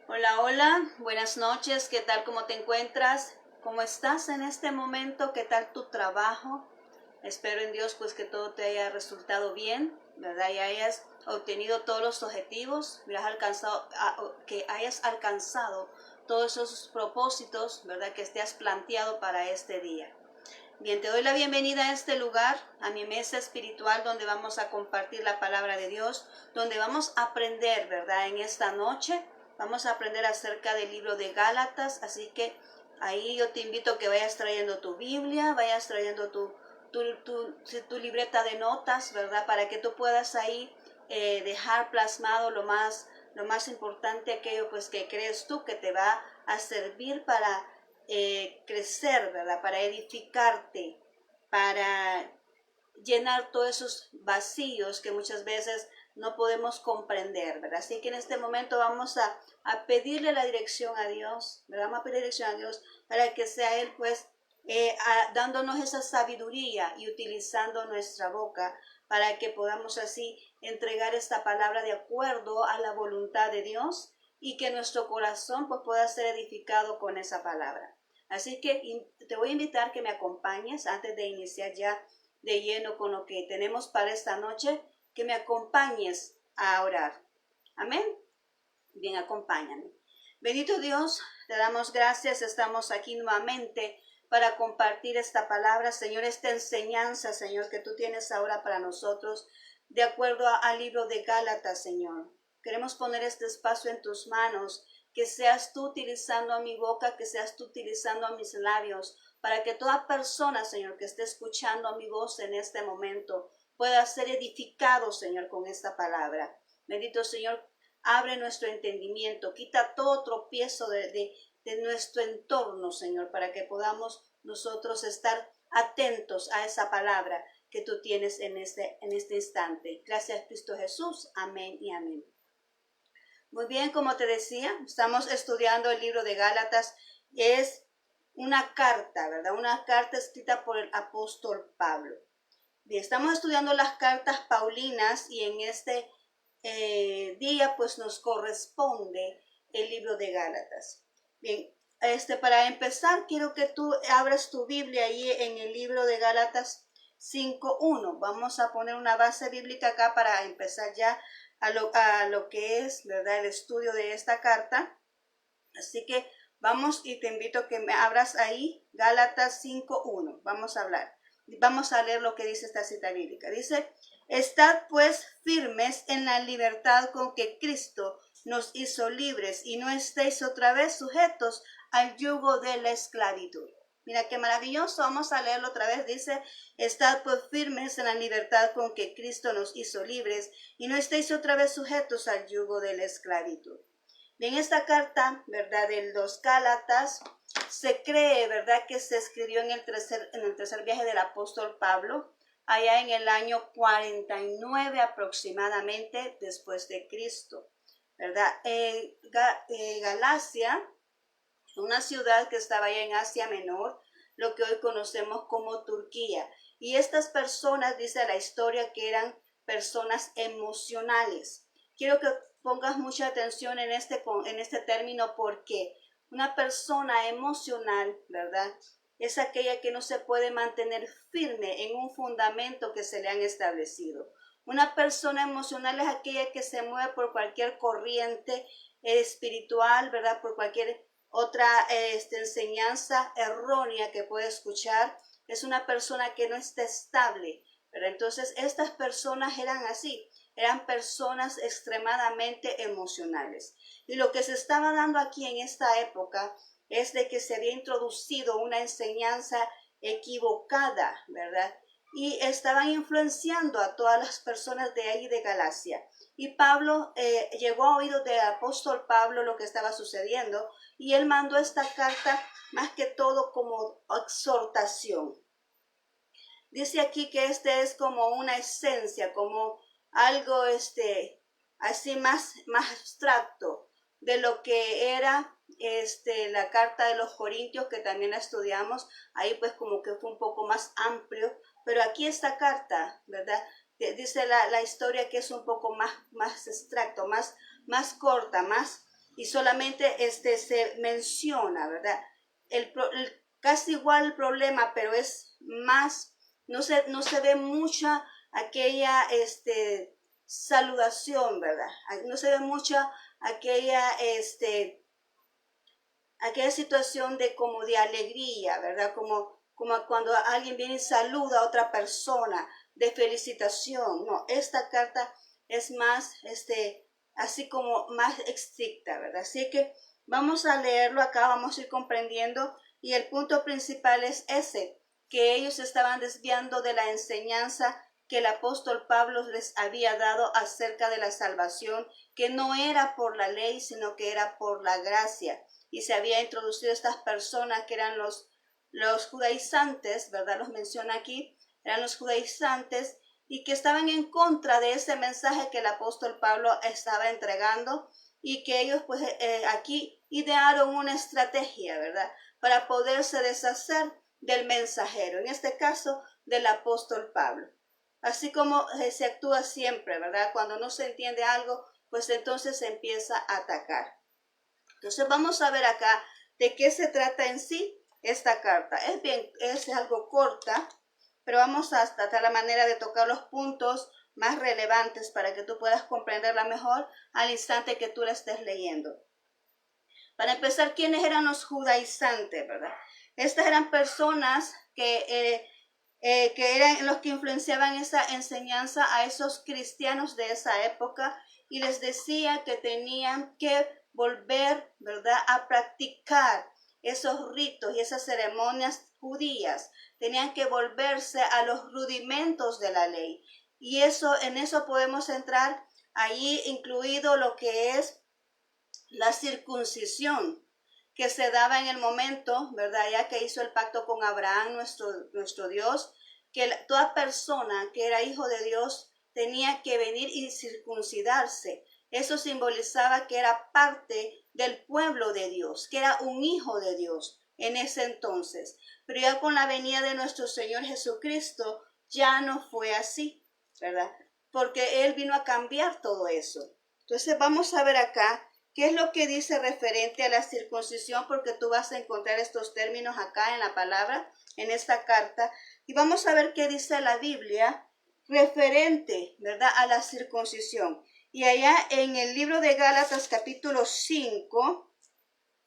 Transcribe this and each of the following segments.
Hola, hola, buenas noches, ¿qué tal? ¿Cómo te encuentras? ¿Cómo estás en este momento? ¿Qué tal tu trabajo? Espero en Dios pues que todo te haya resultado bien, ¿verdad? Y hayas obtenido todos los objetivos, que hayas alcanzado todos esos propósitos, ¿verdad? Que te has planteado para este día. Bien, te doy la bienvenida a este lugar, a mi mesa espiritual donde vamos a compartir la palabra de Dios, donde vamos a aprender, ¿verdad? En esta noche vamos a aprender acerca del libro de Gálatas, así que ahí yo te invito a que vayas trayendo tu Biblia, vayas trayendo tu libreta de notas, ¿verdad? Para que tú puedas ahí dejar plasmado lo más importante, aquello pues que crees tú que te va a servir para crecer, ¿verdad? Para edificarte, para llenar todos esos vacíos que muchas veces no podemos comprender, ¿verdad? Así que en este momento vamos a pedirle la dirección a Dios, ¿verdad? Vamos a pedir dirección a Dios para que sea Él, pues, dándonos esa sabiduría y utilizando nuestra boca para que podamos así entregar esta palabra de acuerdo a la voluntad de Dios y que nuestro corazón pues pueda ser edificado con esa palabra. Así que te voy a invitar que me acompañes antes de iniciar ya de lleno con lo que tenemos para esta noche, que me acompañes a orar. Amén. Bien, acompáñame. Bendito Dios, te damos gracias, estamos aquí nuevamente para compartir esta palabra, Señor, esta enseñanza, Señor, que tú tienes ahora para nosotros, de acuerdo al libro de Gálatas, Señor. Queremos poner este espacio en tus manos, que seas tú utilizando a mi boca, que seas tú utilizando a mis labios, para que toda persona, Señor, que esté escuchando mi voz en este momento, pueda ser edificado, Señor, con esta palabra. Bendito Señor, abre nuestro entendimiento, quita todo tropiezo de nuestro entorno, Señor, para que podamos nosotros estar atentos a esa palabra que tú tienes en este instante. Gracias, Cristo Jesús. Amén y amén. Muy bien, como te decía, estamos estudiando el libro de Gálatas. Es una carta, ¿verdad? Una carta escrita por el apóstol Pablo. Bien, estamos estudiando las cartas paulinas y en este día pues nos corresponde el libro de Gálatas. Bien, para empezar quiero que tú abras tu Biblia ahí en el libro de Gálatas 5:1. Vamos a poner una base bíblica acá para empezar ya a lo que es, ¿verdad?, el estudio de esta carta. Así que vamos y te invito a que me abras ahí Gálatas 5:1. Vamos a hablar. Vamos a leer lo que dice esta cita bíblica. Dice: estad pues firmes en la libertad con que Cristo nos hizo libres y no estéis otra vez sujetos al yugo de la esclavitud. Mira qué maravilloso, vamos a leerlo otra vez. Dice: estad pues firmes en la libertad con que Cristo nos hizo libres y no estéis otra vez sujetos al yugo de la esclavitud. En esta carta, ¿verdad?, de los Gálatas, se cree, ¿verdad?, que se escribió en el tercer viaje del apóstol Pablo, allá en el año 49 aproximadamente después de Cristo, ¿verdad? Galacia, una ciudad que estaba allá en Asia Menor, lo que hoy conocemos como Turquía. Y estas personas, dice la historia, que eran personas emocionales. Quiero que pongas mucha atención en este término, porque una persona emocional, ¿verdad?, es aquella que no se puede mantener firme en un fundamento que se le han establecido. Una persona emocional es aquella que se mueve por cualquier corriente espiritual, ¿verdad?, por cualquier otra enseñanza errónea que puede escuchar. Es una persona que no está estable, pero entonces estas personas eran así, eran personas extremadamente emocionales. Y lo que se estaba dando aquí en esta época es de que se había introducido una enseñanza equivocada, ¿verdad? Y estaban influenciando a todas las personas de ahí de Galacia. Y Pablo, llegó a oídos del apóstol Pablo lo que estaba sucediendo, y él mandó esta carta más que todo como exhortación. Dice aquí que este es como una esencia, como algo así más abstracto de lo que era la carta de los Corintios, que también la estudiamos. Ahí pues como que fue un poco más amplio, pero aquí esta carta, ¿verdad?, dice la historia que es un poco más abstracto, más corta, más y solamente se menciona, ¿verdad? Casi igual el problema, pero es más, no se ve mucha aquella saludación, ¿verdad? No se ve mucha aquella situación de como de alegría, ¿verdad? Como cuando alguien viene y saluda a otra persona, de felicitación. No, esta carta es más, así como más estricta, ¿verdad? Así que vamos a leerlo acá, vamos a ir comprendiendo, y el punto principal es ese, que ellos estaban desviando de la enseñanza que el apóstol Pablo les había dado acerca de la salvación, que no era por la ley, sino que era por la gracia. Y se había introducido estas personas que eran los judaizantes, ¿verdad? Los menciona aquí, eran los judaizantes, y que estaban en contra de ese mensaje que el apóstol Pablo estaba entregando, y que ellos pues aquí idearon una estrategia, ¿verdad? Para poderse deshacer del mensajero, en este caso del apóstol Pablo. Así como se actúa siempre, ¿verdad? Cuando no se entiende algo, pues entonces se empieza a atacar. Entonces vamos a ver acá de qué se trata en sí esta carta. Es algo corta, pero vamos a tratar la manera de tocar los puntos más relevantes para que tú puedas comprenderla mejor al instante que tú la estés leyendo. Para empezar, ¿quiénes eran los judaizantes, verdad? Estas eran personas que eran los que influenciaban esa enseñanza a esos cristianos de esa época, y les decía que tenían que volver, ¿verdad?, a practicar esos ritos y esas ceremonias judías. Tenían que volverse a los rudimentos de la ley. Y en eso podemos entrar allí, incluido lo que es la circuncisión, que se daba en el momento, ¿verdad?, ya que hizo el pacto con Abraham, nuestro Dios, que toda persona que era hijo de Dios tenía que venir y circuncidarse. Eso simbolizaba que era parte del pueblo de Dios, que era un hijo de Dios en ese entonces. Pero ya con la venida de nuestro Señor Jesucristo ya no fue así, ¿verdad? Porque Él vino a cambiar todo eso. Entonces vamos a ver acá qué es lo que dice referente a la circuncisión, porque tú vas a encontrar estos términos acá en la palabra, en esta carta. Y vamos a ver qué dice la Biblia referente, ¿verdad?, a la circuncisión. Y allá en el libro de Gálatas capítulo 5,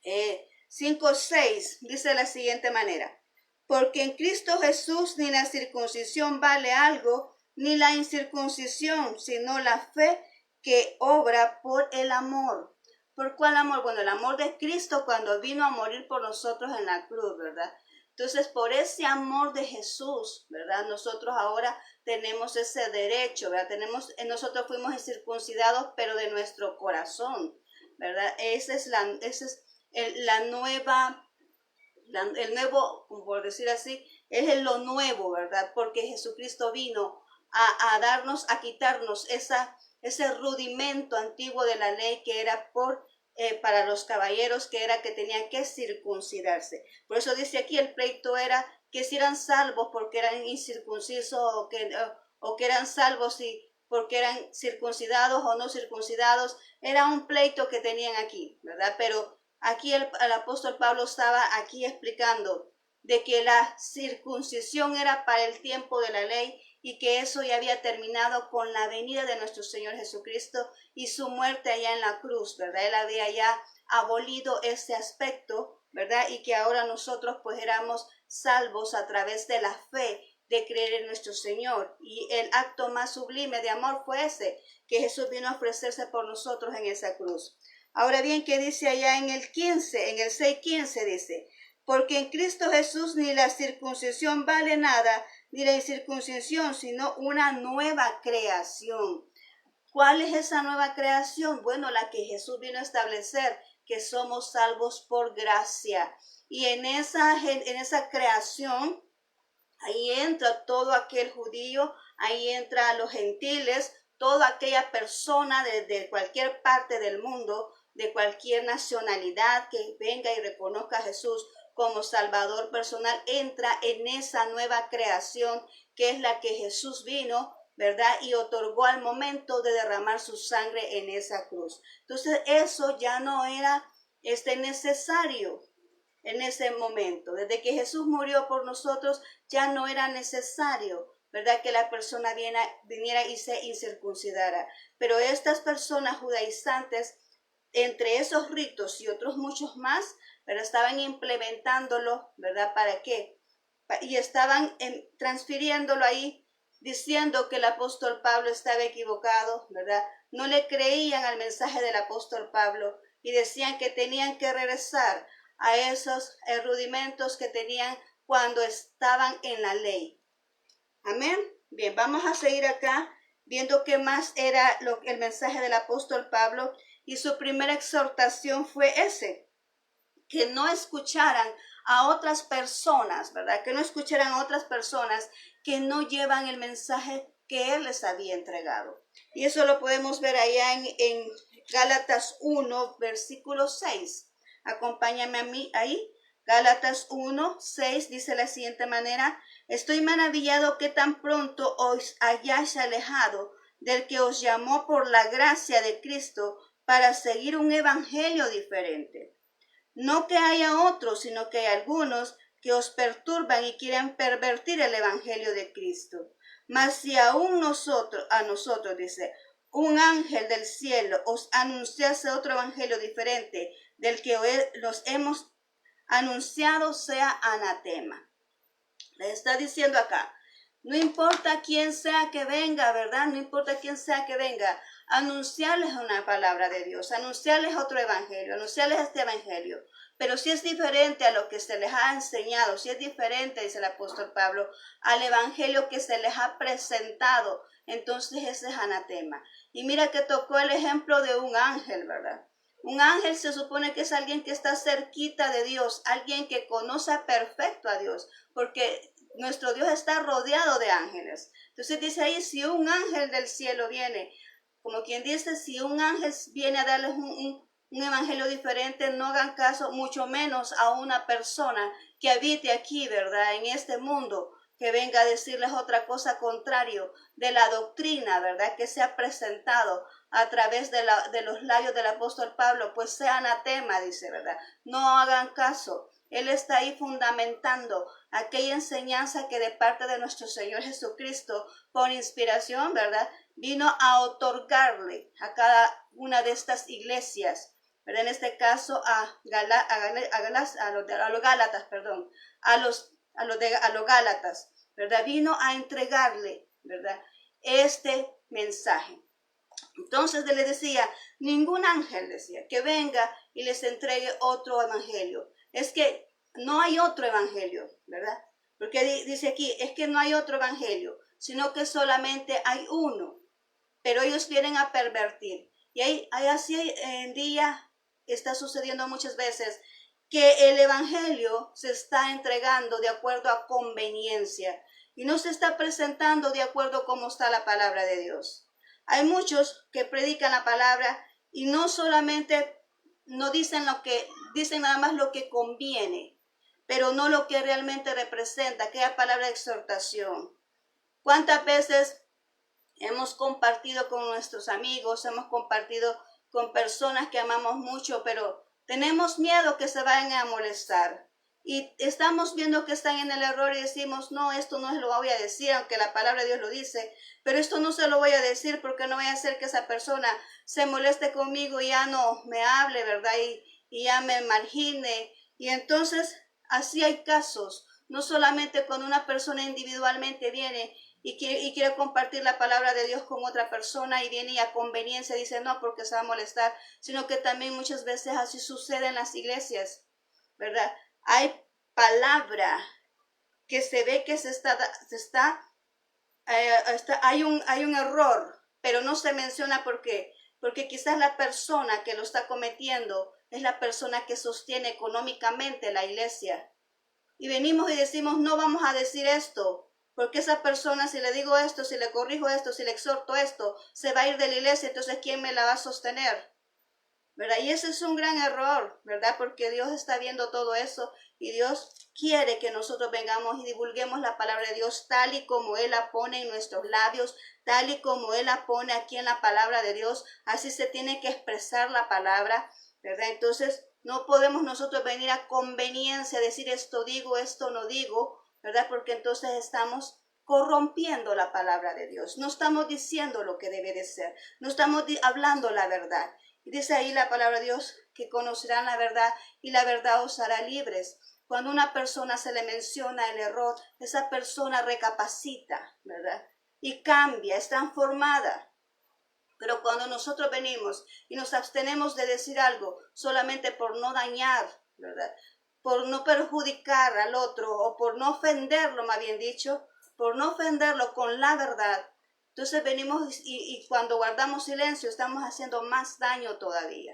6, dice de la siguiente manera: porque en Cristo Jesús ni la circuncisión vale algo, ni la incircuncisión, sino la fe que obra por el amor. ¿Por cuál amor? Bueno, el amor de Cristo cuando vino a morir por nosotros en la cruz, ¿verdad? Entonces, por ese amor de Jesús, ¿verdad?, nosotros ahora tenemos ese derecho, ¿verdad? Nosotros fuimos circuncidados, pero de nuestro corazón, ¿verdad? Esa es la nueva, el nuevo, por decir así, es lo nuevo, ¿verdad? Porque Jesucristo vino a darnos, a quitarnos ese rudimento antiguo de la ley que era para los caballeros, que era que tenían que circuncidarse. Por eso dice aquí, el pleito era que si eran salvos porque eran incircuncisos, o que eran salvos porque eran circuncidados o no circuncidados. Era un pleito que tenían aquí, ¿verdad? Pero aquí el apóstol Pablo estaba aquí explicando de que la circuncisión era para el tiempo de la ley, y que eso ya había terminado con la venida de nuestro Señor Jesucristo y su muerte allá en la cruz, ¿verdad? Él había ya abolido ese aspecto, ¿verdad? Y que ahora nosotros pues éramos salvos a través de la fe, de creer en nuestro Señor. Y el acto más sublime de amor fue ese, que Jesús vino a ofrecerse por nosotros en esa cruz. Ahora bien, ¿qué dice allá en el 15? En el 6:15 dice: porque en Cristo Jesús ni la circuncisión vale nada, ni la incircuncisión, sino una nueva creación. ¿Cuál es esa nueva creación? Bueno, la que Jesús vino a establecer, que somos salvos por gracia. Y en esa creación, ahí entra todo aquel judío, ahí entra los gentiles, toda aquella persona de cualquier parte del mundo, de cualquier nacionalidad que venga y reconozca a Jesús como Salvador personal, entra en esa nueva creación que es la que Jesús vino, ¿verdad? Y otorgó al momento de derramar su sangre en esa cruz. Entonces eso ya no era necesario en ese momento. Desde que Jesús murió por nosotros, ya no era necesario, ¿verdad?, que la persona viniera y se incircuncidara. Pero estas personas judaizantes, entre esos ritos y otros muchos más, ¿verdad?, estaban implementándolo, ¿verdad? ¿Para qué? Y estaban transfiriéndolo ahí, diciendo que el apóstol Pablo estaba equivocado, ¿verdad? No le creían al mensaje del apóstol Pablo y decían que tenían que regresar a esos rudimentos que tenían cuando estaban en la ley. Amén. Bien, vamos a seguir acá viendo qué más era el mensaje del apóstol Pablo, y su primera exhortación fue que no escucharan a otras personas, ¿verdad? Que no escucharan a otras personas que no llevan el mensaje que él les había entregado. Y eso lo podemos ver allá en Gálatas 1, versículo 6. Acompáñame a mí ahí. Gálatas 1, 6 dice de la siguiente manera: estoy maravillado que tan pronto os hayáis alejado del que os llamó por la gracia de Cristo para seguir un evangelio diferente. No que haya otros, sino que hay algunos que os perturban y quieren pervertir el evangelio de Cristo. Mas si aún a nosotros, dice, un ángel del cielo os anunciase otro evangelio diferente del que los hemos anunciado, sea anatema. Le está diciendo acá, no importa quién sea que venga, ¿verdad? No importa quién sea que venga, anunciarles una palabra de Dios, anunciarles otro evangelio, anunciarles este evangelio. Pero si es diferente a lo que se les ha enseñado, si es diferente, dice el apóstol Pablo, al evangelio que se les ha presentado, entonces ese es anatema. Y mira que tocó el ejemplo de un ángel, ¿verdad? Un ángel se supone que es alguien que está cerquita de Dios, alguien que conoce perfecto a Dios, porque nuestro Dios está rodeado de ángeles. Entonces dice ahí, si un ángel del cielo viene, como quien dice, si un ángel viene a darles un evangelio diferente, no hagan caso, mucho menos a una persona que habite aquí, ¿verdad?, en este mundo, que venga a decirles otra cosa contrario de la doctrina, ¿verdad?, que se ha presentado a través de los labios del apóstol Pablo, pues sea anatema, dice, ¿verdad? No hagan caso. Él está ahí fundamentando aquella enseñanza que de parte de nuestro Señor Jesucristo, por inspiración, ¿verdad?, vino a otorgarle a cada una de estas iglesias, ¿verdad? En este caso a los Gálatas, perdón, a los Gálatas, ¿verdad? Vino a entregarle, ¿verdad?, este mensaje. Entonces le decía, ningún ángel, decía, que venga y les entregue otro evangelio. Es que no hay otro evangelio, ¿verdad? Porque dice aquí, es que no hay otro evangelio, sino que solamente hay uno. Pero ellos vienen a pervertir. Y así en día está sucediendo muchas veces, que el evangelio se está entregando de acuerdo a conveniencia y no se está presentando de acuerdo a cómo está la palabra de Dios. Hay muchos que predican la palabra y no solamente no dicen dicen nada más lo que conviene, pero no lo que realmente representa, aquella palabra de exhortación. ¿Cuántas veces hemos compartido con nuestros amigos, hemos compartido con personas que amamos mucho, pero tenemos miedo que se vayan a molestar? Y estamos viendo que están en el error y decimos, no, esto no se lo voy a decir, aunque la palabra de Dios lo dice, pero esto no se lo voy a decir porque no voy a hacer que esa persona se moleste conmigo y ya no me hable, ¿verdad? Y ya me margine. Y entonces, así hay casos, no solamente cuando una persona individualmente viene y quiere compartir la palabra de Dios con otra persona y viene y a conveniencia dice no porque se va a molestar, sino que también muchas veces así sucede en las iglesias, ¿verdad? Hay palabra que se ve que hay un error, pero no se menciona por qué. Porque quizás la persona que lo está cometiendo es la persona que sostiene económicamente la iglesia. Y venimos y decimos, no vamos a decir esto, porque esa persona, si le digo esto, si le corrijo esto, si le exhorto esto, se va a ir de la iglesia, entonces ¿quién me la va a sostener? ¿verdad? Y ese es un gran error, ¿verdad? Porque Dios está viendo todo eso y Dios quiere que nosotros vengamos y divulguemos la palabra de Dios tal y como Él la pone en nuestros labios, tal y como Él la pone aquí en la palabra de Dios. Así se tiene que expresar la palabra, ¿verdad? Entonces, no podemos nosotros venir a conveniencia, decir esto digo, esto no digo, ¿verdad? Porque entonces estamos corrompiendo la palabra de Dios. No estamos diciendo lo que debe de ser. No estamos hablando la verdad. Y dice ahí la palabra de Dios que conocerán la verdad y la verdad os hará libres. Cuando a una persona se le menciona el error, esa persona recapacita, ¿verdad? Y cambia, es transformada. Pero cuando nosotros venimos y nos abstenemos de decir algo solamente por no dañar, ¿verdad? Por no perjudicar al otro o por no ofenderlo, más bien dicho, por no ofenderlo con la verdad, entonces venimos y cuando guardamos silencio estamos haciendo más daño todavía.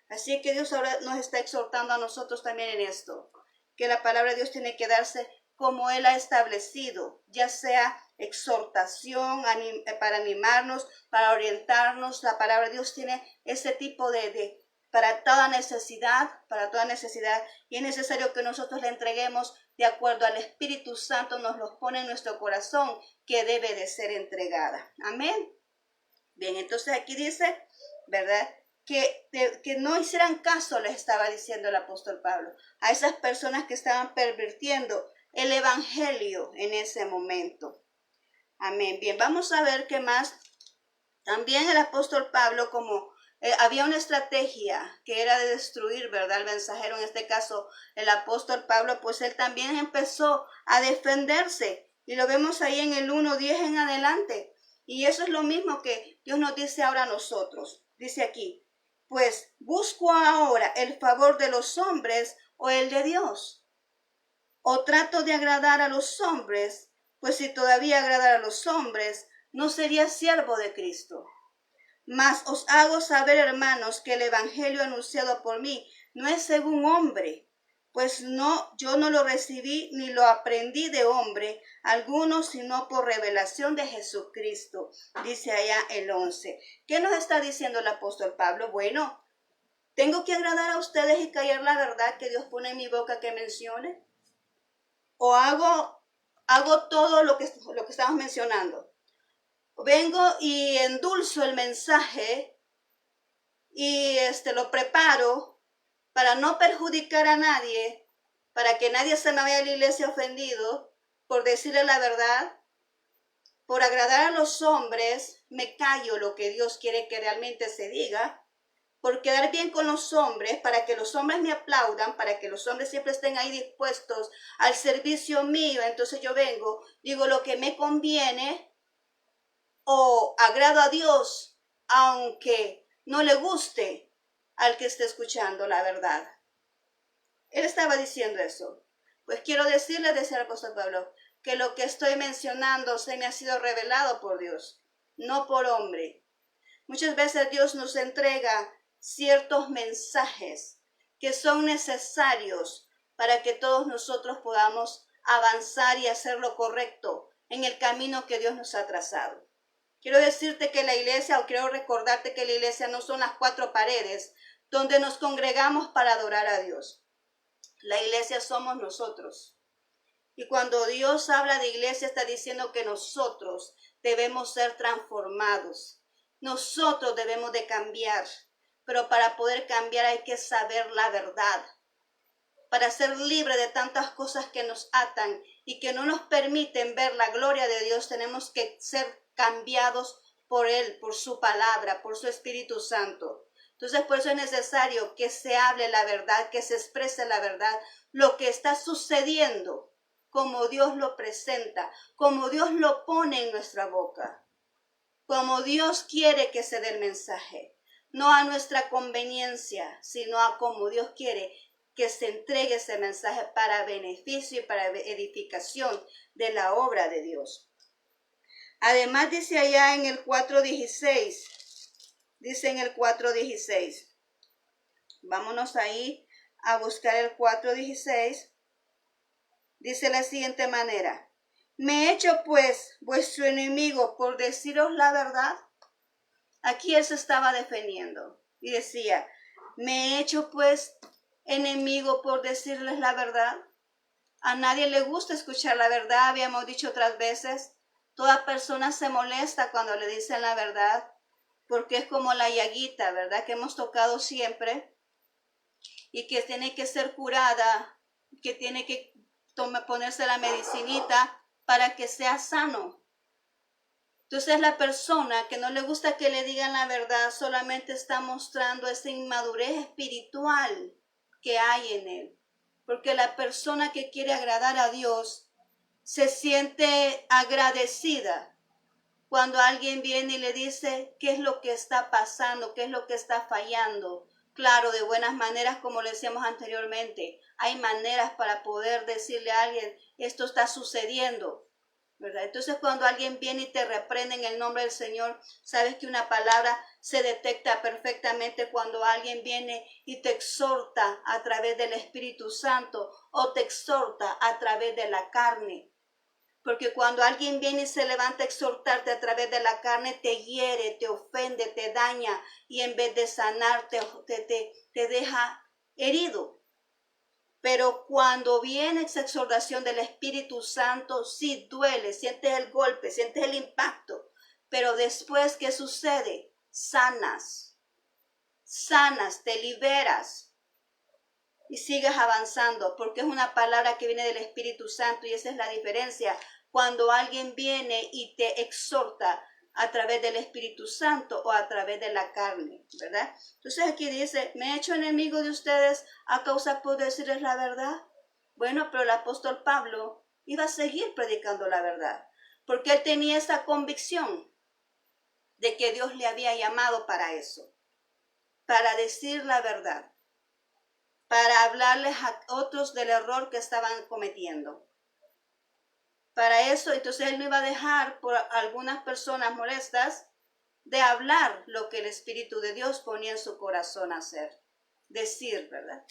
Así que Dios ahora nos está exhortando a nosotros también en esto, que la palabra de Dios tiene que darse como Él ha establecido, ya sea exhortación para animarnos, para orientarnos. La palabra de Dios tiene ese tipo para toda necesidad, y es necesario que nosotros le entreguemos de acuerdo al Espíritu Santo, nos los pone en nuestro corazón, que debe de ser entregada. Amén. Bien, entonces aquí dice, ¿verdad? Que no hicieran caso, les estaba diciendo el apóstol Pablo, a esas personas que estaban pervirtiendo el evangelio en ese momento. Amén. Bien, vamos a ver qué más. También el apóstol Pablo, como había una estrategia que era de destruir, ¿verdad? El mensajero, en este caso el apóstol Pablo, pues él también empezó a defenderse. Y lo vemos ahí en el 1:10 en adelante. Y eso es lo mismo que Dios nos dice ahora a nosotros. Dice aquí, pues busco ahora el favor de los hombres o el de Dios. O trato de agradar a los hombres, pues si todavía agradara a los hombres, no sería siervo de Cristo. Mas os hago saber, hermanos, que el evangelio anunciado por mí no es según hombre, pues yo no lo recibí ni lo aprendí de hombre alguno, sino por revelación de Jesucristo. Dice allá el 11. ¿Qué nos está diciendo el apóstol Pablo? Bueno, ¿tengo que agradar a ustedes y callar la verdad que Dios pone en mi boca que mencione? ¿O hago todo lo que estamos mencionando? Vengo y endulzo el mensaje y lo preparo para no perjudicar a nadie, para que nadie se me vaya a la iglesia ofendido por decirle la verdad, por agradar a los hombres, me callo lo que Dios quiere que realmente se diga, por quedar bien con los hombres, para que los hombres me aplaudan, para que los hombres siempre estén ahí dispuestos al servicio mío. Entonces yo vengo, digo lo que me conviene o agrado a Dios, aunque no le guste al que esté escuchando la verdad. Él estaba diciendo eso. Pues quiero decirle, decía el apóstol Pablo, que lo que estoy mencionando se me ha sido revelado por Dios, no por hombre. Muchas veces Dios nos entrega ciertos mensajes que son necesarios para que todos nosotros podamos avanzar y hacer lo correcto en el camino que Dios nos ha trazado. Quiero decirte que la iglesia, o quiero recordarte que la iglesia no son las 4 paredes donde nos congregamos para adorar a Dios. La iglesia somos nosotros. Y cuando Dios habla de iglesia, está diciendo que nosotros debemos ser transformados. Nosotros debemos de cambiar. Pero para poder cambiar hay que saber la verdad. Para ser libre de tantas cosas que nos atan y que no nos permiten ver la gloria de Dios, tenemos que ser cambiados por Él, por su palabra, por su Espíritu Santo. Entonces, por eso es necesario que se hable la verdad, que se exprese la verdad, lo que está sucediendo, como Dios lo presenta, como Dios lo pone en nuestra boca, como Dios quiere que se dé el mensaje, no a nuestra conveniencia, sino a como Dios quiere que se entregue ese mensaje para beneficio y para edificación de la obra de Dios. Además dice allá en el 4:16, dice en el 4:16, vámonos ahí a buscar el 4:16, dice de la siguiente manera, ¿me he hecho pues vuestro enemigo por deciros la verdad? Aquí él se estaba defendiendo y decía, ¿Me he hecho pues enemigo por decirles la verdad? A nadie le gusta escuchar la verdad, habíamos dicho otras veces. Toda persona se molesta cuando le dicen la verdad, porque es como la llaguita, ¿verdad? Que hemos tocado siempre y que tiene que ser curada, que tiene que ponerse la medicinita para que sea sano. Entonces la persona que no le gusta que le digan la verdad solamente está mostrando esa inmadurez espiritual que hay en él. Porque la persona que quiere agradar a Dios se siente agradecida cuando alguien viene y le dice qué es lo que está pasando, qué es lo que está fallando. Claro, de buenas maneras, como le decíamos anteriormente, hay maneras para poder decirle a alguien, esto está sucediendo, ¿verdad? Entonces, cuando alguien viene y te reprende en el nombre del Señor, sabes que una palabra se detecta perfectamente cuando alguien viene y te exhorta a través del Espíritu Santo o te exhorta a través de la carne. Porque cuando alguien viene y se levanta a exhortarte a través de la carne, te hiere, te ofende, te daña y en vez de sanarte, te deja herido. Pero cuando viene esa exhortación del Espíritu Santo, sí duele, sientes el golpe, sientes el impacto. Pero después, ¿qué sucede? Sanas, te liberas y sigues avanzando, porque es una palabra que viene del Espíritu Santo y esa es la diferencia. Cuando alguien viene y te exhorta a través del Espíritu Santo o a través de la carne, ¿verdad? Entonces aquí dice, me he hecho enemigo de ustedes a causa por decirles la verdad. Bueno, pero el apóstol Pablo iba a seguir predicando la verdad, porque él tenía esa convicción de que Dios le había llamado para eso, para decir la verdad, para hablarles a otros del error que estaban cometiendo. Para eso, entonces él no iba a dejar por algunas personas molestas de hablar lo que el Espíritu de Dios ponía en su corazón a hacer, decir, ¿verdad?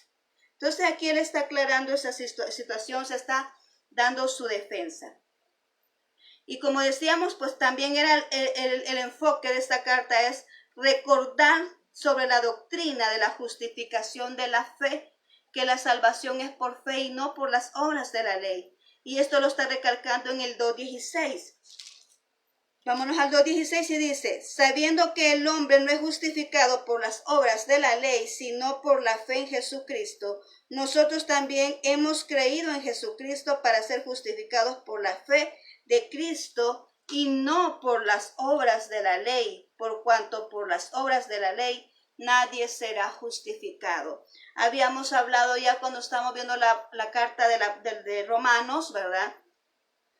Entonces aquí él está aclarando esa situación, se está dando su defensa. Y como decíamos, pues también era el enfoque de esta carta es recordar sobre la doctrina de la justificación de la fe, que la salvación es por fe y no por las obras de la ley. Y esto lo está recalcando en el 2:16. Vámonos al 2:16 y dice, sabiendo que el hombre no es justificado por las obras de la ley, sino por la fe en Jesucristo, nosotros también hemos creído en Jesucristo para ser justificados por la fe de Cristo y no por las obras de la ley, por cuanto por las obras de la ley nadie será justificado. Habíamos hablado ya cuando estamos viendo la carta de Romanos, ¿verdad?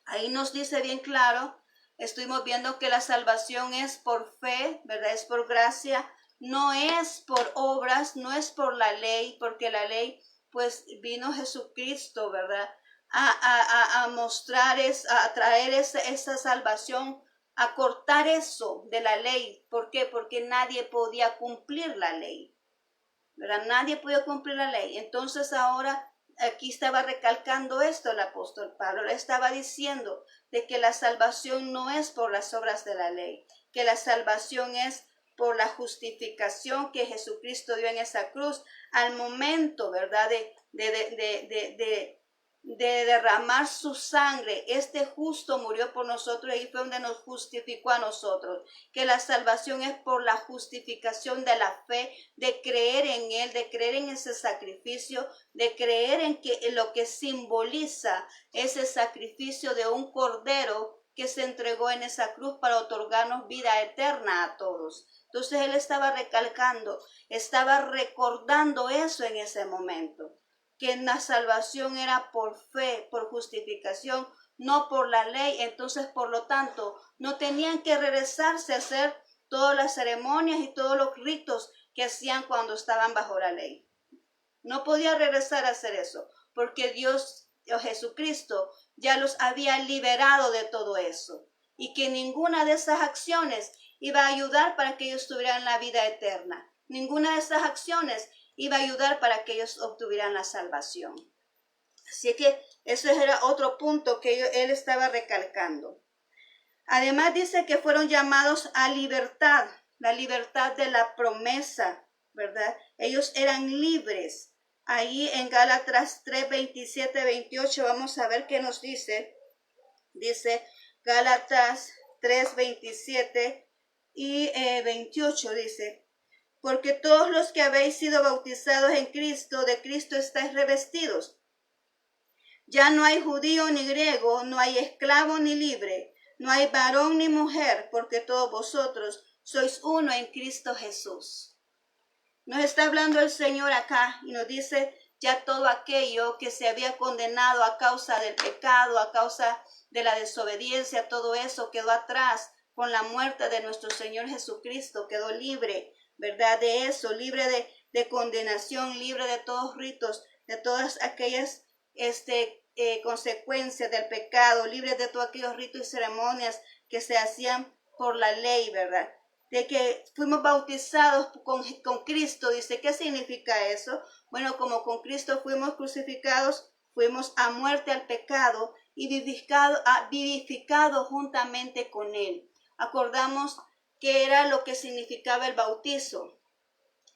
Ahí nos dice bien claro, estuvimos viendo que la salvación es por fe, ¿verdad? Es por gracia, no es por obras, no es por la ley, porque la ley, pues vino Jesucristo, ¿verdad? A mostrar, a traer esa salvación, a cortar eso de la ley. ¿Por qué? Porque nadie podía cumplir la ley, ¿verdad? Nadie podía cumplir la ley. Entonces ahora aquí estaba recalcando esto el apóstol Pablo, le estaba diciendo de que la salvación no es por las obras de la ley, que la salvación es por la justificación que Jesucristo dio en esa cruz al momento, ¿verdad? De derramar su sangre. Este justo murió por nosotros y fue donde nos justificó a nosotros. Que la salvación es por la justificación de la fe, de creer en Él, de creer en ese sacrificio, de creer en que lo que simboliza ese sacrificio de un cordero que se entregó en esa cruz para otorgarnos vida eterna a todos. Entonces Él estaba recalcando, estaba recordando eso en ese momento, que la salvación era por fe, por justificación, no por la ley. Entonces, por lo tanto, no tenían que regresarse a hacer todas las ceremonias y todos los ritos que hacían cuando estaban bajo la ley. No podía regresar a hacer eso, porque Dios o Jesucristo ya los había liberado de todo eso, y que ninguna de esas acciones iba a ayudar para que ellos tuvieran la vida eterna. Ninguna de esas acciones iba a ayudar para que ellos obtuvieran la salvación. Así que eso era otro punto que él estaba recalcando. Además dice que fueron llamados a libertad, la libertad de la promesa, ¿verdad? Ellos eran libres. Ahí en Gálatas 3, 27, 28, vamos a ver qué nos dice. Dice Gálatas 3, 27 y 28, dice: porque todos los que habéis sido bautizados en Cristo, de Cristo estáis revestidos. Ya no hay judío ni griego, no hay esclavo ni libre, no hay varón ni mujer, porque todos vosotros sois uno en Cristo Jesús. Nos está hablando el Señor acá y nos dice ya todo aquello que se había condenado a causa del pecado, a causa de la desobediencia, todo eso quedó atrás con la muerte de nuestro Señor Jesucristo, quedó libre, ¿verdad? De eso, libre de condenación, libre de todos ritos, de todas aquellas consecuencias del pecado, libre de todos aquellos ritos y ceremonias que se hacían por la ley, ¿verdad? De que fuimos bautizados con Cristo. Dice, ¿qué significa eso? Bueno, como con Cristo fuimos crucificados, fuimos a muerte al pecado y vivificado juntamente con Él. Acordamos que era lo que significaba el bautizo.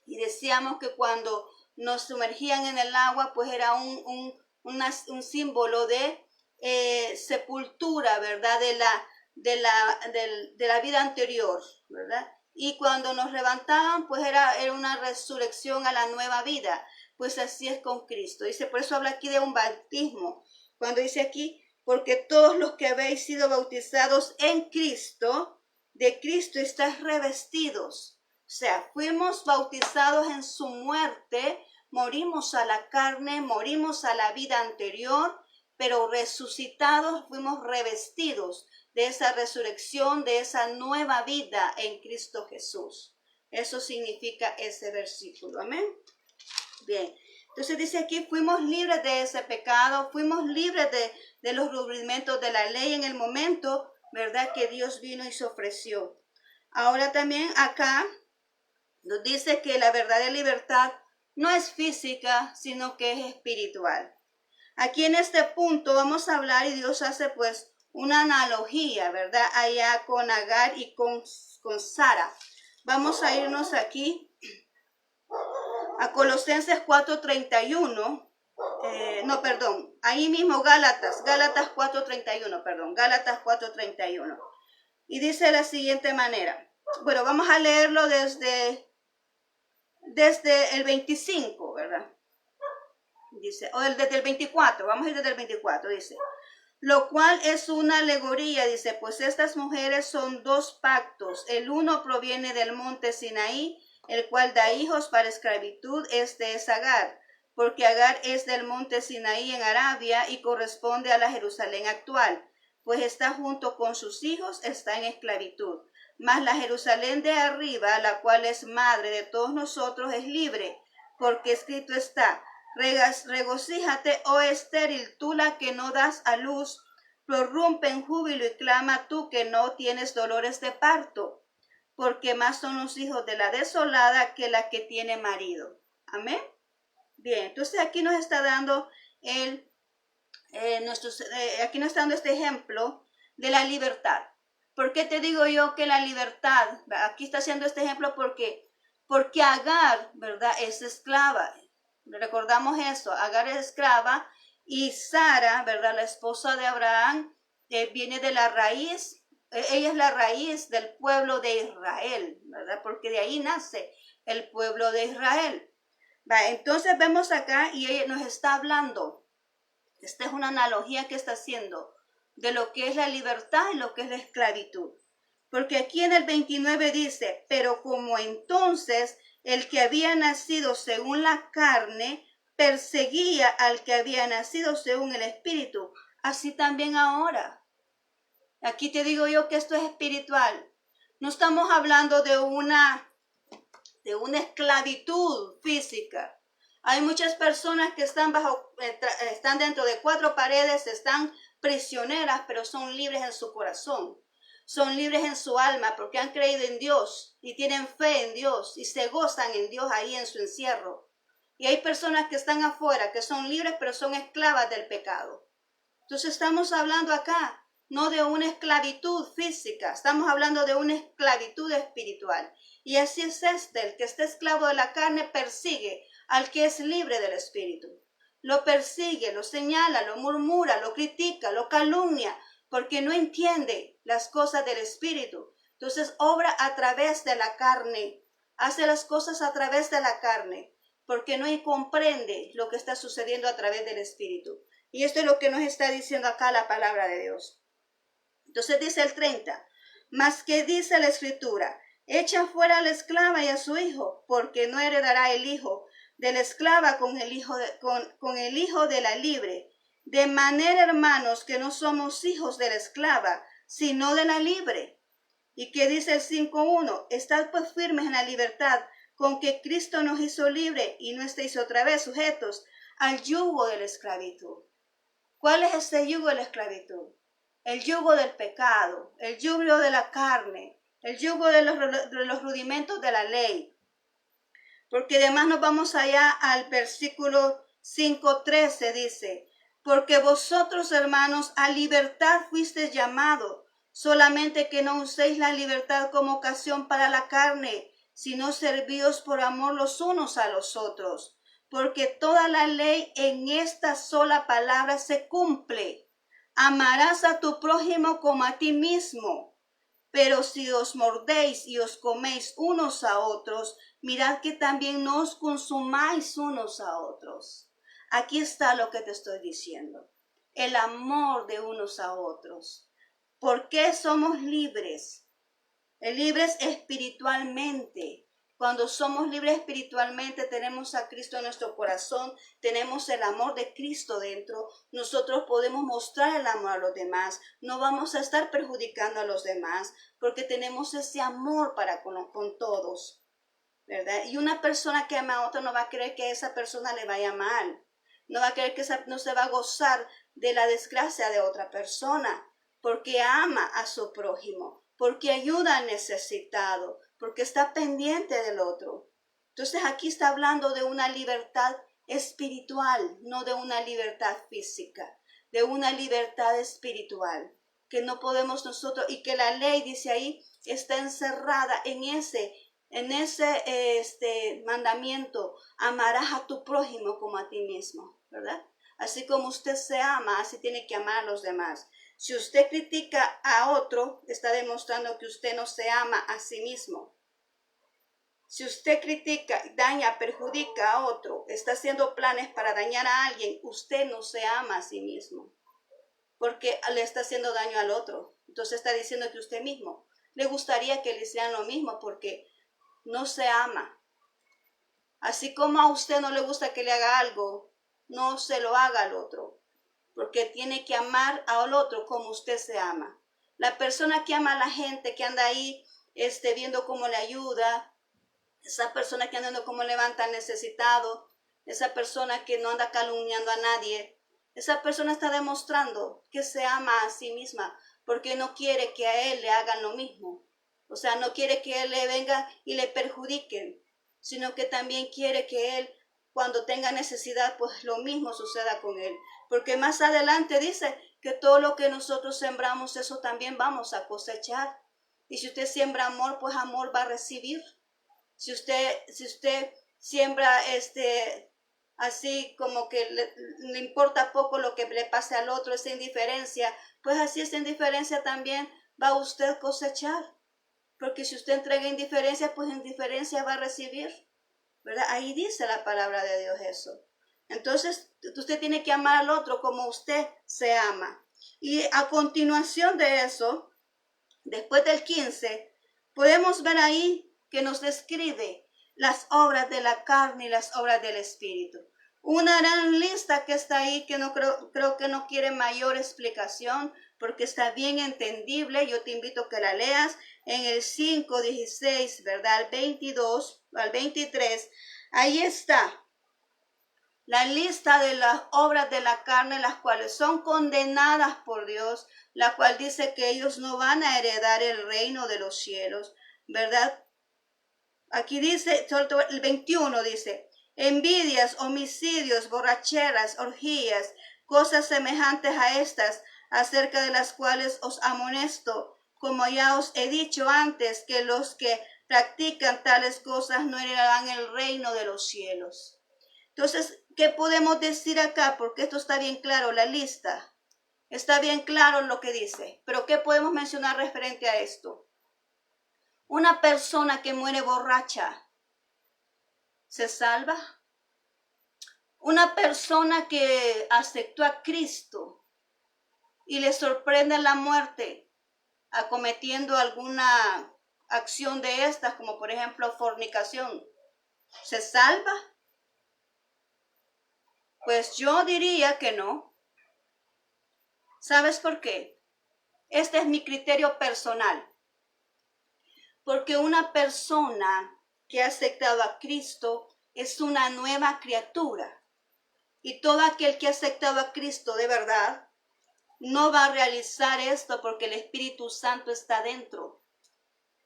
Y decíamos que cuando nos sumergían en el agua, pues era un símbolo de sepultura, ¿verdad? De la vida anterior, ¿verdad? Y cuando nos levantaban, pues era una resurrección a la nueva vida. Pues así es con Cristo. Dice, por eso habla aquí de un bautismo. Cuando dice aquí, porque todos los que habéis sido bautizados en Cristo, de Cristo estáis revestidos. O sea, fuimos bautizados en su muerte, morimos a la carne, morimos a la vida anterior, pero resucitados fuimos revestidos de esa resurrección, de esa nueva vida en Cristo Jesús. Eso significa ese versículo. Amén. Bien. Entonces dice aquí, fuimos libres de ese pecado, fuimos libres de los rudimentos de la ley en el momento, ¿verdad? Que Dios vino y se ofreció. Ahora también acá nos dice que la verdadera libertad no es física, sino que es espiritual. Aquí en este punto vamos a hablar y Dios hace pues una analogía, ¿verdad? Allá con Agar y con Sara. Vamos a irnos aquí a Colosenses 4:31. Ahí mismo Gálatas 4:31, Gálatas 4:31. Y dice de la siguiente manera. Bueno, vamos a leerlo desde el 25, ¿verdad? Dice, desde el 24, vamos a ir desde el 24, dice. Lo cual es una alegoría, dice, pues estas mujeres son dos pactos. El uno proviene del monte Sinaí, el cual da hijos para esclavitud. Este es Agar, porque Agar es del monte Sinaí en Arabia y corresponde a la Jerusalén actual, pues está junto con sus hijos, está en esclavitud. Mas la Jerusalén de arriba, la cual es madre de todos nosotros, es libre, porque escrito está: regocíjate, oh estéril, tú la que no das a luz, prorrumpe en júbilo y clama tú que no tienes dolores de parto, porque más son los hijos de la desolada que la que tiene marido. Amén. Bien, entonces aquí nos está dando aquí nos está dando este ejemplo de la libertad. ¿Por qué te digo yo que la libertad? Aquí está haciendo este ejemplo porque Agar, ¿verdad?, es esclava. Recordamos eso, Agar es esclava y Sara, ¿verdad?, la esposa de Abraham, viene de la raíz, ella es la raíz del pueblo de Israel, ¿verdad?, porque de ahí nace el pueblo de Israel. Entonces vemos acá y ella nos está hablando, esta es una analogía que está haciendo de lo que es la libertad y lo que es la esclavitud. Porque aquí en el 29 dice, pero como entonces el que había nacido según la carne perseguía al que había nacido según el espíritu, así también ahora. Aquí te digo yo que esto es espiritual. No estamos hablando de una esclavitud física. Hay muchas personas que están dentro de cuatro paredes, están prisioneras, pero son libres en su corazón. Son libres en su alma porque han creído en Dios y tienen fe en Dios y se gozan en Dios ahí en su encierro. Y hay personas que están afuera, que son libres, pero son esclavas del pecado. Entonces estamos hablando acá no de una esclavitud física, estamos hablando de una esclavitud espiritual. Y así es el que está esclavo de la carne persigue al que es libre del espíritu. Lo persigue, lo señala, lo murmura, lo critica, lo calumnia, porque no entiende las cosas del espíritu. Entonces obra a través de la carne, hace las cosas a través de la carne, porque no comprende lo que está sucediendo a través del espíritu. Y esto es lo que nos está diciendo acá la palabra de Dios. Entonces dice el 30, mas que dice la escritura, echa fuera a la esclava y a su hijo, porque no heredará el hijo de la esclava con el hijo de la libre. De manera, hermanos, que no somos hijos de la esclava, sino de la libre. Y que dice el 5:1, estad pues firmes en la libertad con que Cristo nos hizo libre y no estéis otra vez sujetos al yugo de la esclavitud. ¿Cuál es ese yugo de la esclavitud? El yugo del pecado, el yugo de la carne, el yugo de los rudimentos de la ley. Porque además nos vamos allá al versículo 5:13, dice, porque vosotros, hermanos, a libertad fuisteis llamados, solamente que no uséis la libertad como ocasión para la carne, sino servíos por amor los unos a los otros. Porque toda la ley en esta sola palabra se cumple. Amarás a tu prójimo como a ti mismo. Pero si os mordéis y os coméis unos a otros, mirad que también no os consumáis unos a otros. Aquí está lo que te estoy diciendo. El amor de unos a otros. ¿Por qué somos libres? Libres espiritualmente. Cuando somos libres espiritualmente, tenemos a Cristo en nuestro corazón, tenemos el amor de Cristo dentro, nosotros podemos mostrar el amor a los demás, no vamos a estar perjudicando a los demás, porque tenemos ese amor para con todos, ¿verdad? Y una persona que ama a otra no va a querer que a esa persona le vaya mal, no va a querer que no se va a gozar de la desgracia de otra persona, porque ama a su prójimo, porque ayuda al necesitado, porque está pendiente del otro. Entonces aquí está hablando de una libertad espiritual, no de una libertad física, de una libertad espiritual, que no podemos nosotros, y que la ley, dice ahí, está encerrada en ese mandamiento, amarás a tu prójimo como a ti mismo, ¿verdad? Así como usted se ama, así tiene que amar a los demás. Si usted critica a otro, está demostrando que usted no se ama a sí mismo. Si usted critica, daña, perjudica a otro, está haciendo planes para dañar a alguien, usted no se ama a sí mismo, porque le está haciendo daño al otro. Entonces está diciendo que usted mismo le gustaría que le hicieran lo mismo, porque no se ama. Así como a usted no le gusta que le haga algo, no se lo haga al otro, porque tiene que amar al otro como usted se ama. La persona que ama a la gente, que anda ahí viendo cómo le ayuda, esa persona que anda viendo cómo levanta al necesitado, esa persona que no anda calumniando a nadie, esa persona está demostrando que se ama a sí misma, porque no quiere que a él le hagan lo mismo. O sea, no quiere que él le venga y le perjudiquen, sino que también quiere que él, cuando tenga necesidad, pues lo mismo suceda con él. Porque más adelante dice que todo lo que nosotros sembramos, eso también vamos a cosechar. Y si usted siembra amor, pues amor va a recibir. Si usted siembra así como que le importa poco lo que le pase al otro, esa indiferencia, pues así esa indiferencia también va usted a cosechar. Porque si usted entrega indiferencia, pues indiferencia va a recibir, ¿verdad? Ahí dice la palabra de Dios eso. Entonces, usted tiene que amar al otro como usted se ama. Y a continuación de eso, después del 15, podemos ver ahí que nos describe las obras de la carne y las obras del espíritu. Una gran lista que está ahí que no creo que no quiere mayor explicación porque está bien entendible. Yo te invito a que la leas en el 5:16, ¿verdad? Al 22, al 23. Ahí está la lista de las obras de la carne, las cuales son condenadas por Dios, la cual dice que ellos no van a heredar el reino de los cielos, ¿verdad? Aquí dice, el 21 dice, envidias, homicidios, borracheras, orgías, cosas semejantes a estas, acerca de las cuales os amonesto, como ya os he dicho antes, que los que practican tales cosas no heredarán el reino de los cielos. Entonces, ¿qué podemos decir acá? Porque esto está bien claro, la lista. Está bien claro lo que dice. Pero ¿qué podemos mencionar referente a esto? Una persona que muere borracha, ¿se salva? Una persona que aceptó a Cristo y le sorprende la muerte, acometiendo alguna acción de estas, como por ejemplo fornicación, ¿se salva? Pues yo diría que no. ¿Sabes por qué? Este es mi criterio personal. Porque una persona que ha aceptado a Cristo es una nueva criatura. Y todo aquel que ha aceptado a Cristo de verdad no va a realizar esto porque el Espíritu Santo está dentro.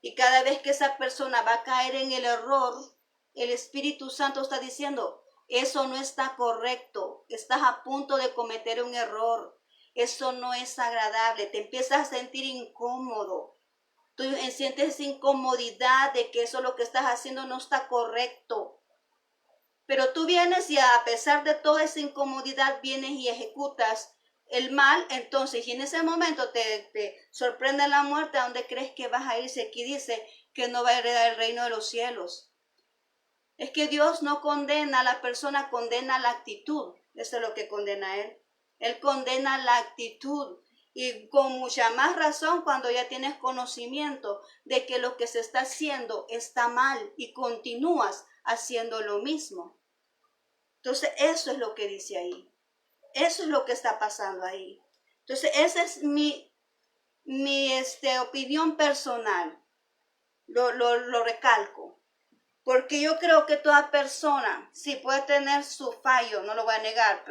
Y cada vez que esa persona va a caer en el error, el Espíritu Santo está diciendo, eso no está correcto, estás a punto de cometer un error, eso no es agradable, te empiezas a sentir incómodo, tú sientes incomodidad de que eso lo que estás haciendo no está correcto. Pero tú vienes y a pesar de toda esa incomodidad vienes y ejecutas el mal, entonces, y en ese momento te sorprende la muerte, ¿a dónde crees que vas a irse? Aquí dice que no va a heredar el reino de los cielos. Es que Dios no condena a la persona, condena la actitud. Eso es lo que condena Él. Él condena la actitud. Y con mucha más razón cuando ya tienes conocimiento de que lo que se está haciendo está mal y continúas haciendo lo mismo. Entonces, eso es lo que dice ahí. Eso es lo que está pasando ahí. Entonces, esa es mi opinión personal. Lo recalco. Porque yo creo que toda persona, sí puede tener su fallo, no lo voy a negar,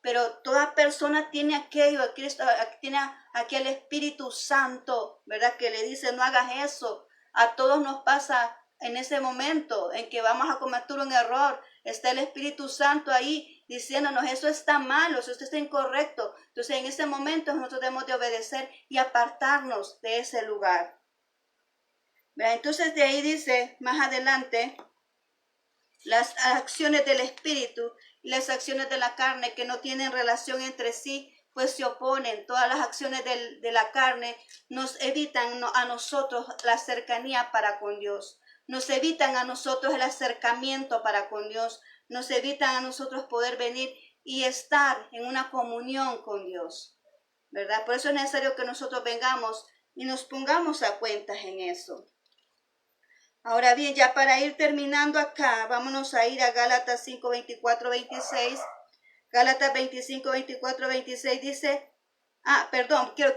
pero toda persona tiene aquello, Cristo, tiene aquel Espíritu Santo, ¿verdad? Que le dice, no hagas eso. A todos nos pasa en ese momento en que vamos a cometer un error. Está el Espíritu Santo ahí diciéndonos, eso está malo, eso está incorrecto. Entonces, en ese momento nosotros debemos de obedecer y apartarnos de ese lugar. Entonces de ahí dice más adelante las acciones del espíritu y las acciones de la carne que no tienen relación entre sí, pues se oponen. Todas las acciones de la carne nos evitan a nosotros la cercanía para con Dios, nos evitan a nosotros el acercamiento para con Dios, nos evitan a nosotros poder venir y estar en una comunión con Dios, ¿verdad? Por eso es necesario que nosotros vengamos y nos pongamos a cuentas en eso. Ahora bien, ya para ir terminando acá, vámonos a ir a Gálatas 5, 24, 26. Gálatas 25, 24, 26 dice,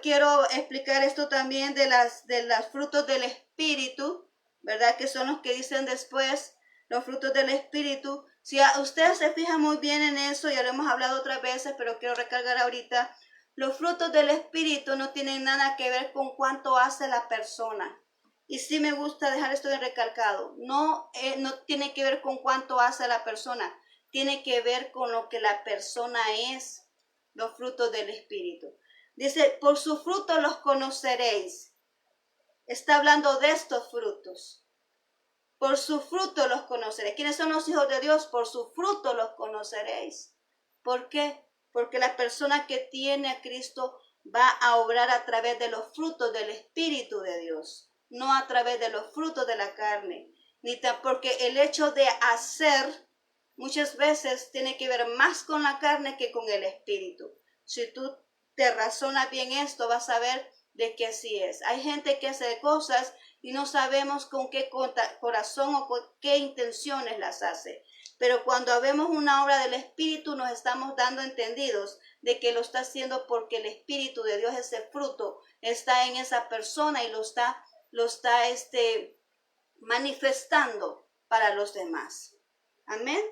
quiero explicar esto también de los frutos del Espíritu, ¿verdad? Que son los que dicen después, los frutos del Espíritu. Si ustedes se fijan muy bien en eso, ya lo hemos hablado otras veces, pero quiero recargar ahorita, los frutos del Espíritu no tienen nada que ver con cuánto hace la persona. Y sí me gusta dejar esto de recalcado. No tiene que ver con cuánto hace la persona. Tiene que ver con lo que la persona es, los frutos del Espíritu. Dice, por sus frutos los conoceréis. Está hablando de estos frutos. Por sus frutos los conoceréis. ¿Quiénes son los hijos de Dios? Por sus frutos los conoceréis. ¿Por qué? Porque la persona que tiene a Cristo va a obrar a través de los frutos del Espíritu de Dios. No a través de los frutos de la carne, porque el hecho de hacer muchas veces tiene que ver más con la carne que con el espíritu. Si tú te razonas bien esto, vas a ver de que así es. Hay gente que hace cosas y no sabemos con qué corazón o con qué intenciones las hace. Pero cuando vemos una obra del Espíritu, nos estamos dando entendidos de que lo está haciendo porque el Espíritu de Dios, ese fruto, está en esa persona y lo está manifestando para los demás. Amén.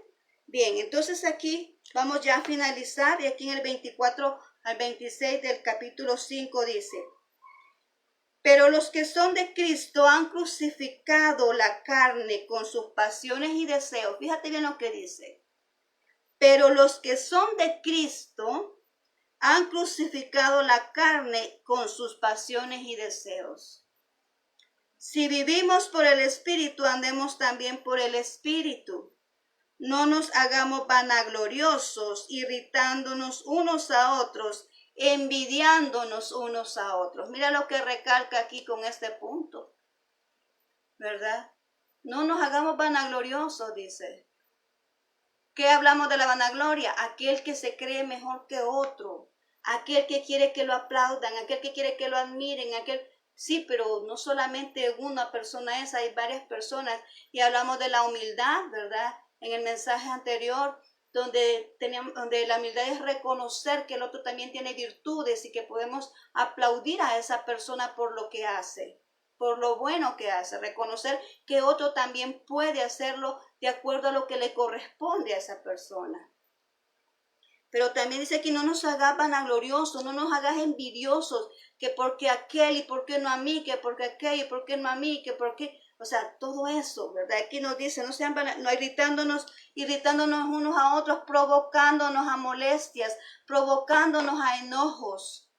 Bien, entonces aquí vamos ya a finalizar y aquí en el 24 al 26 del capítulo 5 dice, pero los que son de Cristo han crucificado la carne con sus pasiones y deseos. Fíjate bien lo que dice. Pero los que son de Cristo Han crucificado la carne con sus pasiones y deseos. Si vivimos por el Espíritu, andemos también por el Espíritu. No nos hagamos vanagloriosos, irritándonos unos a otros, envidiándonos unos a otros. Mira lo que recalca aquí con este punto, ¿verdad? No nos hagamos vanagloriosos, dice. ¿Qué hablamos de la vanagloria? Aquel que se cree mejor que otro, aquel que quiere que lo aplaudan, aquel que quiere que lo admiren, aquel... Sí, pero no solamente una persona es, hay varias personas. Y hablamos de la humildad, ¿verdad? En el mensaje anterior, donde la humildad es reconocer que el otro también tiene virtudes y que podemos aplaudir a esa persona por lo que hace, por lo bueno que hace, reconocer que otro también puede hacerlo de acuerdo a lo que le corresponde a esa persona. Pero también dice que no nos hagas vanagloriosos, no nos hagas envidiosos, que porque aquel y por qué no a mí, que porque aquel y por qué no a mí, que por qué, o sea, todo eso, ¿verdad? Aquí nos dice, no sean no irritándonos unos a otros, provocándonos a molestias, provocándonos a enojos,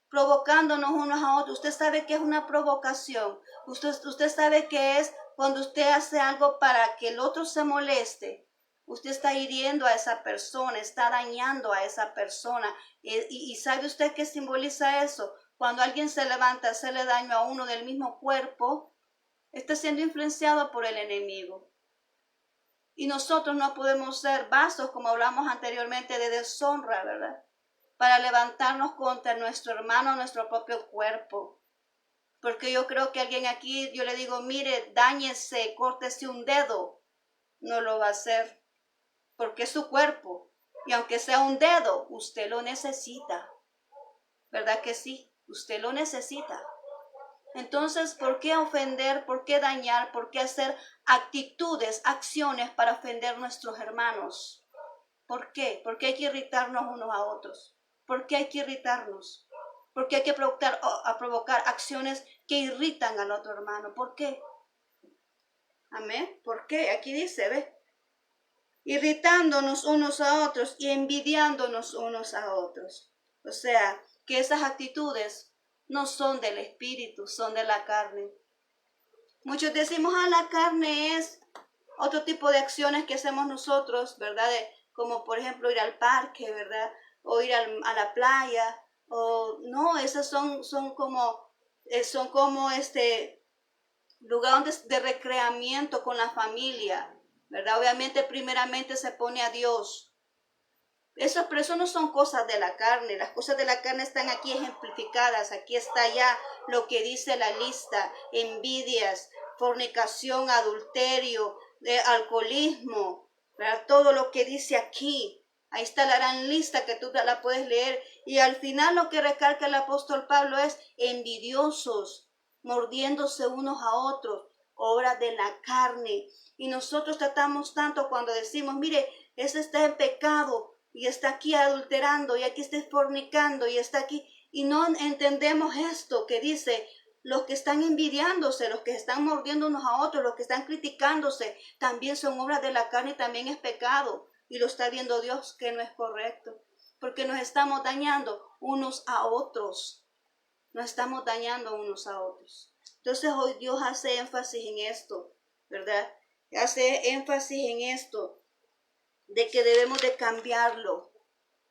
provocándonos unos a otros. Usted sabe que es una provocación. Usted sabe que es cuando usted hace algo para que el otro se moleste. Usted está hiriendo a esa persona, está dañando a esa persona. Y ¿sabe usted qué simboliza eso? Cuando alguien se levanta a hacerle daño a uno del mismo cuerpo, está siendo influenciado por el enemigo. Y nosotros no podemos ser vasos, como hablamos anteriormente, de deshonra, ¿verdad? Para levantarnos contra nuestro hermano, nuestro propio cuerpo. Porque yo creo que alguien aquí, yo le digo, mire, dáñese, córtese un dedo. No lo va a hacer, porque es su cuerpo. Y aunque sea un dedo, usted lo necesita. ¿Verdad que sí? Usted lo necesita. Entonces, ¿por qué ofender? ¿Por qué dañar? ¿Por qué hacer actitudes, acciones para ofender a nuestros hermanos? ¿Por qué? ¿Por qué hay que irritarnos unos a otros? ¿Por qué hay que irritarnos? ¿Por qué hay que provocar acciones que irritan al otro hermano? ¿Por qué? Amén. ¿Por qué? Aquí dice, ¿ve? Irritándonos unos a otros y envidiándonos unos a otros. O sea, que esas actitudes no son del espíritu, son de la carne. Muchos decimos, la carne es otro tipo de acciones que hacemos nosotros, ¿verdad? Como por ejemplo ir al parque, ¿verdad? O ir a la playa. O no, esas son como lugares de recreamiento con la familia, ¿verdad? Obviamente primeramente se pone a Dios. Pero eso no son cosas de la carne. Las cosas de la carne están aquí ejemplificadas. Aquí está ya lo que dice la lista: envidias, fornicación, adulterio, alcoholismo, ¿verdad? Todo lo que dice aquí. Ahí está la gran lista que tú la puedes leer. Y al final lo que recalca el apóstol Pablo es envidiosos, mordiéndose unos a otros, obras de la carne. Y nosotros tratamos tanto cuando decimos, mire, ese está en pecado, y está aquí adulterando, y aquí está fornicando, y está aquí, y no entendemos esto que dice: los que están envidiándose, los que están mordiendo unos a otros, los que están criticándose, también son obras de la carne y también es pecado, y lo está viendo Dios que no es correcto, porque nos estamos dañando unos a otros, nos estamos dañando unos a otros. Entonces hoy Dios hace énfasis en esto, ¿verdad? Hace énfasis en esto, de que debemos de cambiarlo.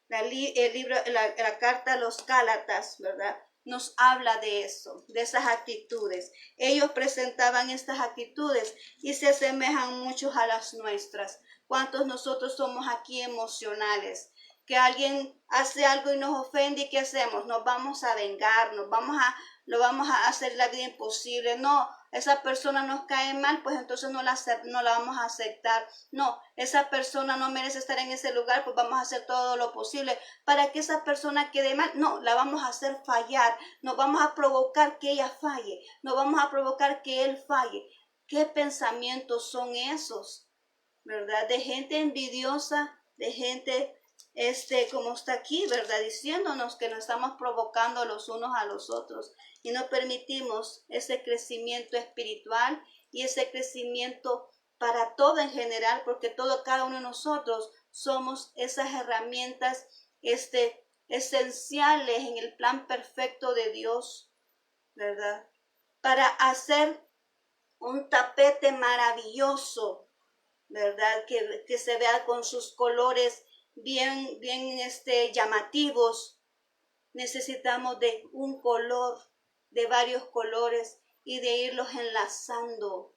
La carta a los Gálatas, ¿verdad? Nos habla de eso, de esas actitudes. Ellos presentaban estas actitudes y se asemejan mucho a las nuestras. ¿Cuántos nosotros somos aquí emocionales? Que alguien hace algo y nos ofende, ¿y qué hacemos? Nos vamos a vengar, lo vamos a hacer la vida imposible. No, esa persona nos cae mal, pues entonces no la vamos a aceptar. No, esa persona no merece estar en ese lugar, pues vamos a hacer todo lo posible para que esa persona quede mal. No, la vamos a hacer fallar, nos vamos a provocar que ella falle, nos vamos a provocar que él falle. ¿Qué pensamientos son esos? ¿Verdad? De gente envidiosa, de gente como está aquí, ¿verdad? Diciéndonos que nos estamos provocando los unos a los otros y no permitimos ese crecimiento espiritual y ese crecimiento para todo en general, porque cada uno de nosotros somos esas herramientas esenciales en el plan perfecto de Dios, ¿verdad? Para hacer un tapete maravilloso, ¿verdad? Que se vea con sus colores bien llamativos. Necesitamos de un color, de varios colores y de irlos enlazando.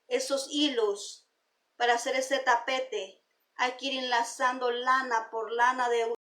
Esos hilos para hacer ese tapete hay que ir enlazando lana por lana de